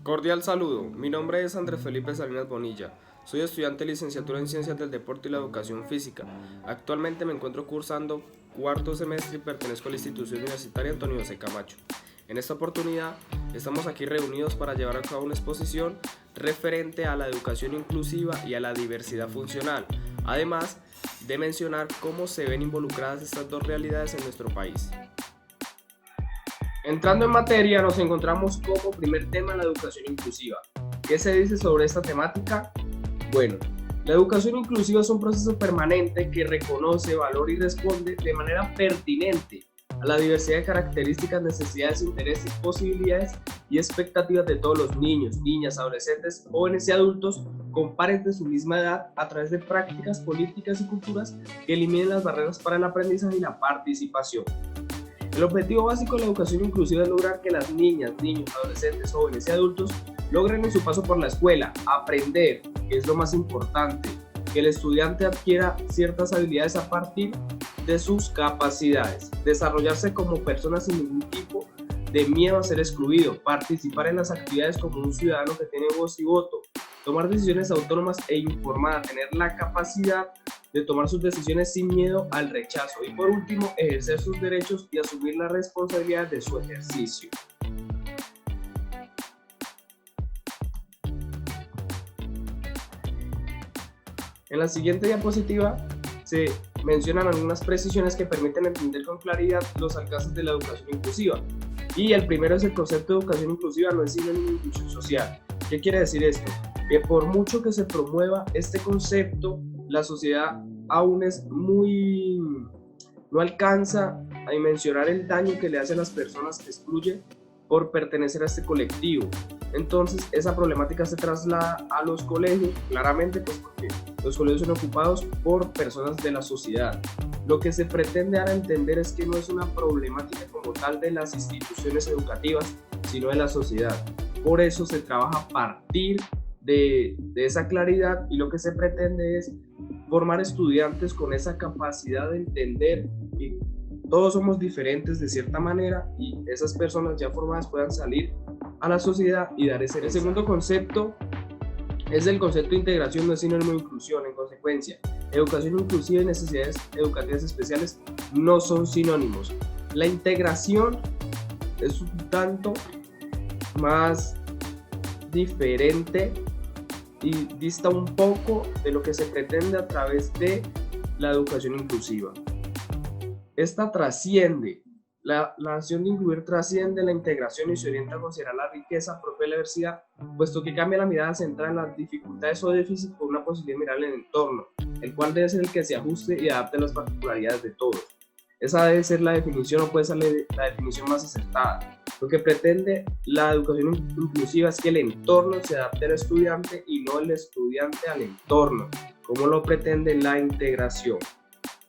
Cordial saludo, mi nombre es Andrés Felipe Salinas Bonilla, soy estudiante de licenciatura en Ciencias del Deporte y la Educación Física. Actualmente me encuentro cursando cuarto semestre y pertenezco a la institución universitaria Antonio José Camacho. En esta oportunidad estamos aquí reunidos para llevar a cabo una exposición referente a la educación inclusiva y a la diversidad funcional, además de mencionar cómo se ven involucradas estas dos realidades en nuestro país. Entrando en materia, nos encontramos como primer tema la educación inclusiva. ¿Qué se dice sobre esta temática? Bueno, la educación inclusiva es un proceso permanente que reconoce, valora y responde de manera pertinente a la diversidad de características, necesidades, intereses, posibilidades y expectativas de todos los niños, niñas, adolescentes, jóvenes y adultos con pares de su misma edad a través de prácticas, políticas y culturas que eliminen las barreras para el aprendizaje y la participación. El objetivo básico de la educación inclusiva es lograr que las niñas, niños, adolescentes, jóvenes y adultos logren en su paso por la escuela aprender, que es lo más importante, que el estudiante adquiera ciertas habilidades a partir de sus capacidades, desarrollarse como persona sin ningún tipo de miedo a ser excluido, participar en las actividades como un ciudadano que tiene voz y voto, tomar decisiones autónomas e informadas, tener la capacidad de tomar sus decisiones sin miedo al rechazo y por último ejercer sus derechos y asumir la responsabilidad de su ejercicio. En la siguiente diapositiva se mencionan algunas precisiones que permiten entender con claridad los alcances de la educación inclusiva. Y el primero es el concepto de educación inclusiva no es sinónimo de inclusión social. ¿Qué quiere decir esto? Que por mucho que se promueva este concepto, la sociedad aún es no alcanza a dimensionar el daño que le hace a las personas que excluye por pertenecer a este colectivo. Entonces esa problemática se traslada a los colegios, claramente pues porque los colegios son ocupados por personas de la sociedad. Lo que se pretende dar a entender es que no es una problemática como tal de las instituciones educativas, sino de la sociedad. Por eso se trabaja a partir de esa claridad y lo que se pretende es formar estudiantes con esa capacidad de entender que todos somos diferentes de cierta manera y esas personas ya formadas puedan salir a la sociedad y dar ese. El segundo concepto es el concepto de integración, no es sinónimo de inclusión. En consecuencia, educación inclusiva y necesidades educativas especiales no son sinónimos. La integración es un tanto más diferente y dista un poco de lo que se pretende a través de la educación inclusiva. Esta trasciende, la acción de incluir trasciende la integración y se orienta a considerar la riqueza propia de la diversidad, puesto que cambia la mirada centrada en las dificultades o déficits por una posibilidad de mirar el entorno, el cual debe ser el que se ajuste y adapte a las particularidades de todos. Esa debe ser la definición o puede ser la definición más acertada. Lo que pretende la educación inclusiva es que el entorno se adapte al estudiante y no el estudiante al entorno, como lo pretende la integración.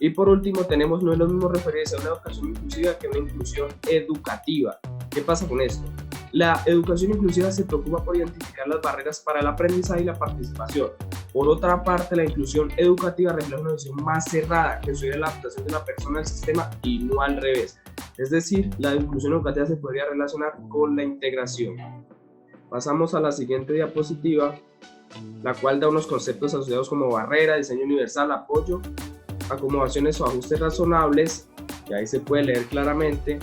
Y por último tenemos no es lo mismo referirse a una educación inclusiva que una inclusión educativa. ¿Qué pasa con esto? La educación inclusiva se preocupa por identificar las barreras para el aprendizaje y la participación. Por otra parte, la inclusión educativa refleja una visión más cerrada que estudia la adaptación de la persona al sistema y no al revés. Es decir, la inclusión educativa se podría relacionar con la integración. Pasamos a la siguiente diapositiva, la cual da unos conceptos asociados como barrera, diseño universal, apoyo, acomodaciones o ajustes razonables, y ahí se puede leer claramente.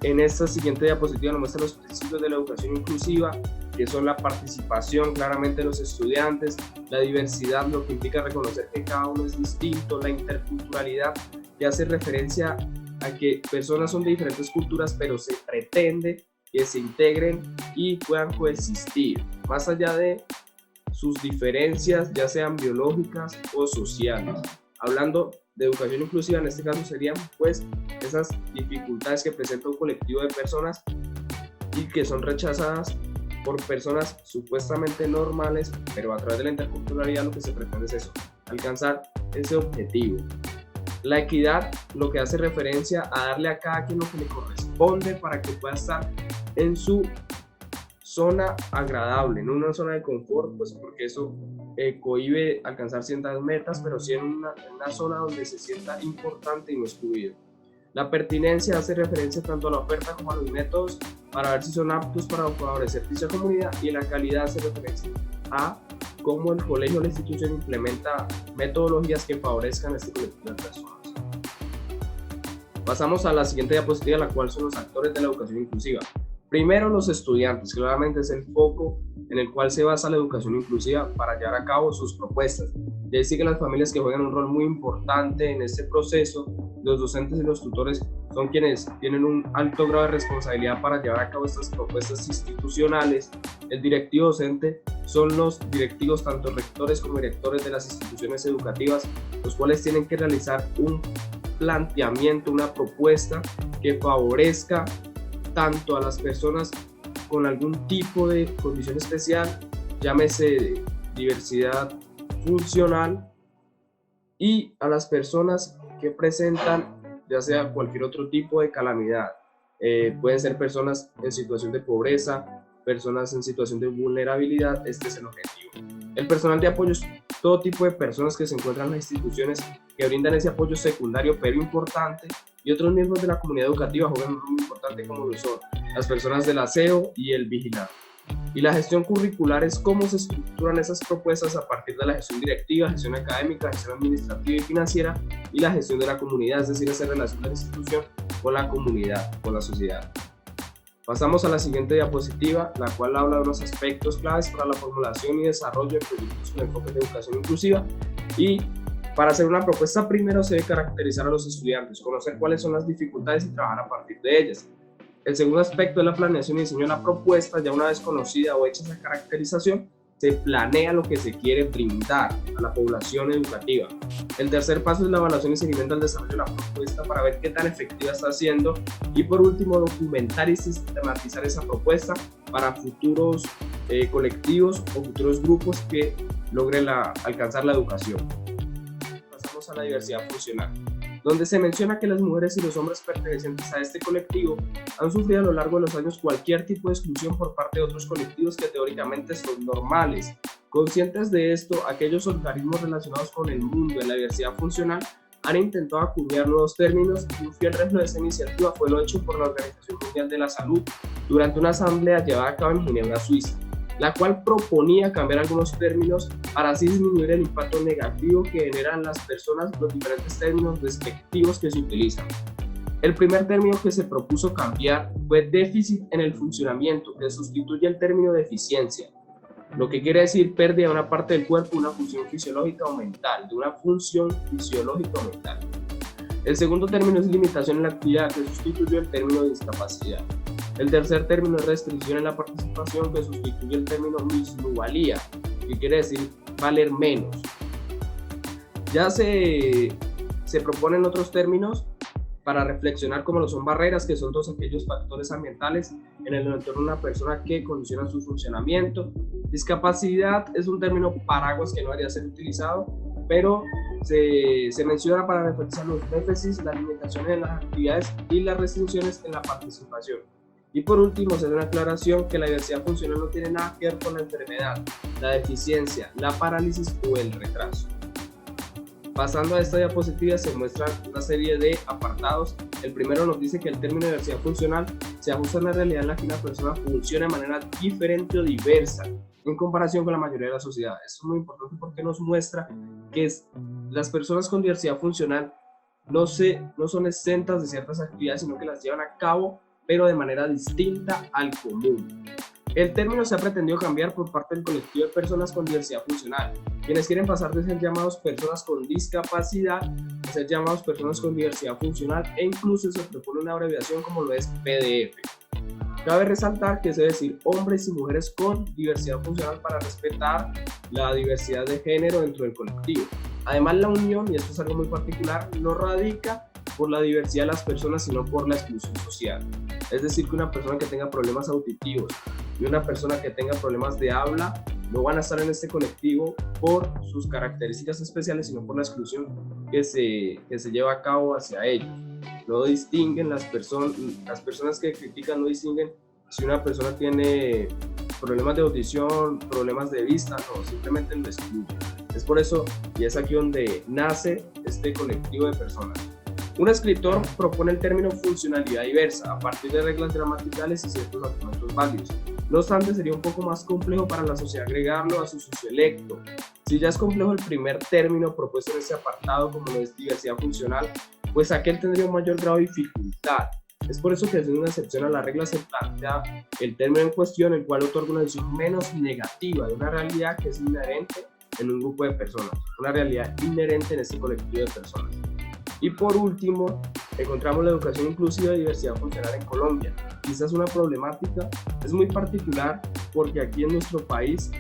En esta siguiente diapositiva nos muestra los principios de la educación inclusiva, que son la participación claramente de los estudiantes, la diversidad, lo que implica reconocer que cada uno es distinto, la interculturalidad, que hace referencia a que personas son de diferentes culturas, pero se pretende que se integren y puedan coexistir, más allá de sus diferencias, ya sean biológicas o sociales. Hablando de educación inclusiva, en este caso serían pues esas dificultades que presenta un colectivo de personas y que son rechazadas por personas supuestamente normales, pero a través de la interculturalidad lo que se pretende es eso, alcanzar ese objetivo. La equidad lo que hace referencia a darle a cada quien lo que le corresponde para que pueda estar en su zona agradable, en una zona de confort, pues porque eso cohíbe alcanzar ciertas metas, pero sí en una zona donde se sienta importante y no excluido. La pertinencia hace referencia tanto a la oferta como a los métodos para ver si son aptos para favorecer dicha comunidad, y la calidad hace referencia a cómo el colegio o la institución implementa metodologías que favorezcan a este colectivo de personas. Pasamos a la siguiente diapositiva, la cual son los actores de la educación inclusiva. Primero, los estudiantes, claramente es el foco en el cual se basa la educación inclusiva para llevar a cabo sus propuestas. Y ahí sigue las familias que juegan un rol muy importante en este proceso. Los docentes y los tutores son quienes tienen un alto grado de responsabilidad para llevar a cabo estas propuestas institucionales. El directivo docente son los directivos, tanto rectores como directores de las instituciones educativas, los cuales tienen que realizar un planteamiento, una propuesta que favorezca tanto a las personas con algún tipo de condición especial, llámese diversidad funcional, y a las personas que presentan ya sea cualquier otro tipo de calamidad. Pueden ser personas en situación de pobreza, personas en situación de vulnerabilidad. Este es el objetivo. El personal de apoyo es todo tipo de personas que se encuentran en las instituciones que brindan ese apoyo secundario pero importante, y otros miembros de la comunidad educativa juegan un rol muy importante, como lo son las personas del aseo y el vigilante. Y la gestión curricular es cómo se estructuran esas propuestas a partir de la gestión directiva, gestión académica, gestión administrativa y financiera, y la gestión de la comunidad, es decir, esa relación de la institución con la comunidad, con la sociedad. Pasamos a la siguiente diapositiva, la cual habla de unos aspectos claves para la formulación y desarrollo de proyectos con enfoque de educación inclusiva. Y para hacer una propuesta, primero se debe caracterizar a los estudiantes, conocer cuáles son las dificultades y trabajar a partir de ellas. El segundo aspecto es la planeación y diseño de la propuesta. Ya una vez conocida o hecha esa caracterización, se planea lo que se quiere brindar a la población educativa. El tercer paso es la evaluación y seguimiento del desarrollo de la propuesta para ver qué tan efectiva está siendo. Y por último, documentar y sistematizar esa propuesta para futuros colectivos o futuros grupos que logren alcanzar la educación. Pasamos a la diversidad funcional, donde se menciona que las mujeres y los hombres pertenecientes a este colectivo han sufrido a lo largo de los años cualquier tipo de exclusión por parte de otros colectivos que teóricamente son normales. Conscientes de esto, aquellos organismos relacionados con el mundo de la diversidad funcional han intentado acuñar nuevos términos, y un fiel ejemplo de esta iniciativa fue lo hecho por la Organización Mundial de la Salud durante una asamblea llevada a cabo en Ginebra, Suiza, la cual proponía cambiar algunos términos para así disminuir el impacto negativo que generan las personas los diferentes términos despectivos que se utilizan. El primer término que se propuso cambiar fue déficit en el funcionamiento, que sustituye el término deficiencia, lo que quiere decir pérdida de una parte del cuerpo, una función fisiológica o mental, de una función fisiológica o mental. El segundo término es limitación en la actividad, que sustituye el término discapacidad. El tercer término es restricción en la participación, que sustituye el término minusvalía, que quiere decir valer menos. Ya se proponen otros términos para reflexionar, como lo son barreras, que son todos aquellos factores ambientales en el entorno de una persona que condicionan su funcionamiento. Discapacidad es un término paraguas que no debería ser utilizado, pero se menciona para referirse a los déficits, las limitaciones en las actividades y las restricciones en la participación. Y por último, se da una aclaración que la diversidad funcional no tiene nada que ver con la enfermedad, la deficiencia, la parálisis o el retraso. Pasando a esta diapositiva, se muestran una serie de apartados. El primero nos dice que el término diversidad funcional se ajusta a la realidad en la que una persona funciona de manera diferente o diversa en comparación con la mayoría de la sociedad. Esto es muy importante porque nos muestra que las personas con diversidad funcional no son exentas de ciertas actividades, sino que las llevan a cabo, pero de manera distinta al común. El término se ha pretendido cambiar por parte del colectivo de personas con diversidad funcional, quienes quieren pasar de ser llamados personas con discapacidad a ser llamados personas con diversidad funcional, e incluso se propone una abreviación como lo es PDF. Cabe resaltar que se debe decir hombres y mujeres con diversidad funcional para respetar la diversidad de género dentro del colectivo. Además, la unión, y esto es algo muy particular, no radica por la diversidad de las personas, sino por la exclusión social. Es decir, que una persona que tenga problemas auditivos y una persona que tenga problemas de habla no van a estar en este colectivo por sus características especiales, sino por la exclusión que se lleva a cabo hacia ellos. No distinguen las personas que critican no distinguen si una persona tiene problemas de audición, problemas de vista, no, simplemente lo excluyen. Es por eso, y es aquí donde nace este colectivo de personas. Un escritor propone el término funcionalidad diversa a partir de reglas gramaticales y ciertos argumentos válidos. No obstante, sería un poco más complejo para la sociedad agregarlo a su sociolecto. Si ya es complejo el primer término propuesto en este apartado, como lo es diversidad funcional, pues aquel tendría un mayor grado de dificultad. Es por eso que, haciendo una excepción a la regla, se plantea el término en cuestión, el cual otorga una visión menos negativa de una realidad que es inherente en un grupo de personas, una realidad inherente en este colectivo de personas. Y por último, encontramos la educación inclusiva y diversidad funcional en Colombia. Quizás una problemática, es muy particular porque aquí en nuestro país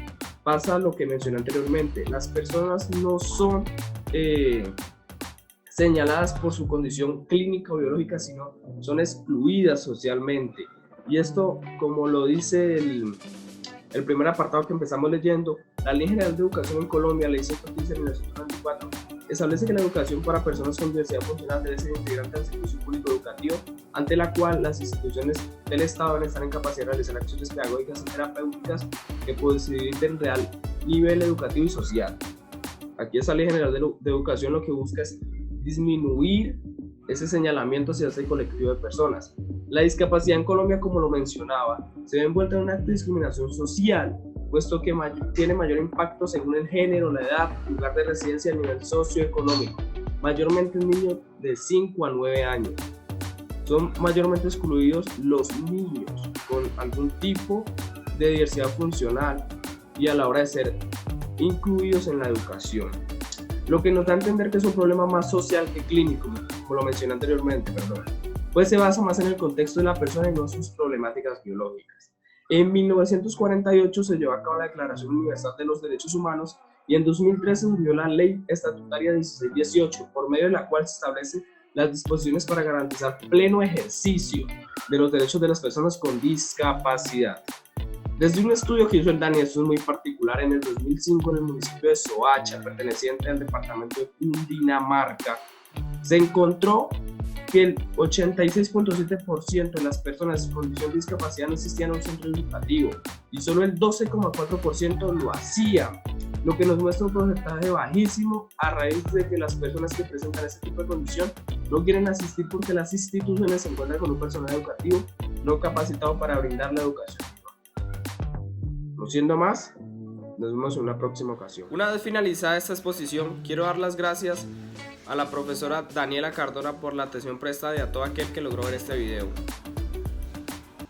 pasa lo que mencioné anteriormente. Las personas no son señaladas por su condición clínica o biológica, sino son excluidas socialmente. Y esto, como lo dice el primer apartado que empezamos leyendo, la Ley General de Educación en Colombia, Ley 115 de 1994, establece que la educación para personas con diversidad funcional debe ser integrante del servicio público educativo, ante la cual las instituciones del Estado deben estar en capacidad de realizar acciones pedagógicas y terapéuticas que posibiliten real nivel educativo y social. Aquí esa Ley General de Educación lo que busca es disminuir ese señalamiento hacia ese colectivo de personas. La discapacidad en Colombia, como lo mencionaba, se ve envuelta en un acto de discriminación social, puesto que tiene mayor impacto según el género, la edad, lugar de residencia y el nivel socioeconómico, mayormente en niños de 5 a 9 años. Son mayormente excluidos los niños con algún tipo de diversidad funcional y a la hora de ser incluidos en la educación. Lo que nos da a entender que es un problema más social que clínico, como lo mencioné anteriormente, pues se basa más en el contexto de la persona y no en sus problemáticas biológicas. En 1948 se llevó a cabo la Declaración Universal de los Derechos Humanos y en 2013 se dio la Ley Estatutaria 1618, por medio de la cual se establecen las disposiciones para garantizar pleno ejercicio de los derechos de las personas con discapacidad. Desde un estudio que hizo el DANI, esto es muy particular, en el 2005 en el municipio de Soacha, perteneciente al departamento de Cundinamarca, se encontró que el 86.7% de las personas en condición de discapacidad no asistían a un centro educativo y solo el 12.4% lo hacían, lo que nos muestra un porcentaje bajísimo a raíz de que las personas que presentan este tipo de condición no quieren asistir porque las instituciones se encuentran con un personal educativo no capacitado para brindar la educación. No siendo más, nos vemos en una próxima ocasión. Una vez finalizada esta exposición, quiero dar las gracias a la profesora Daniela Cardona por la atención prestada y a todo aquel que logró ver este video.